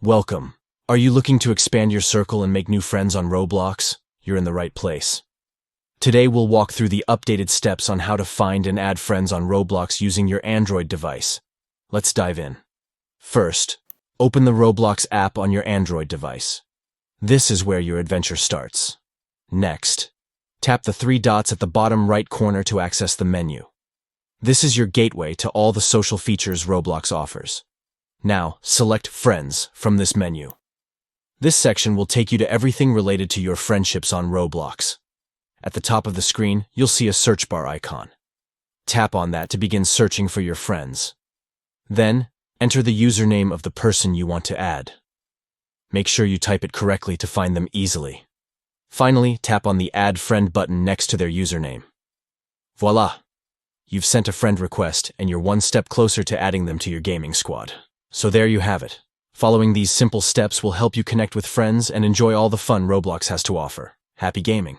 Welcome. Are you looking to expand your circle and make new friends on Roblox? You're in the right place. Today we'll walk through the updated steps on how to find and add friends on Roblox using your Android device. Let's dive in. First, open the Roblox app on your Android device. This is where your adventure starts. Next, tap the three dots at the bottom right corner to access the menu. This is your gateway to all the social features Roblox offers. Now, select Friends from this menu. This section will take you to everything related to your friendships on Roblox. At the top of the screen, you'll see a search bar icon. Tap on that to begin searching for your friends. Then, enter the username of the person you want to add. Make sure you type it correctly to find them easily. Finally, tap on the Add Friend button next to their username. Voila! You've sent a friend request, and you're one step closer to adding them to your gaming squad. So there you have it. Following these simple steps will help you connect with friends and enjoy all the fun Roblox has to offer. Happy gaming!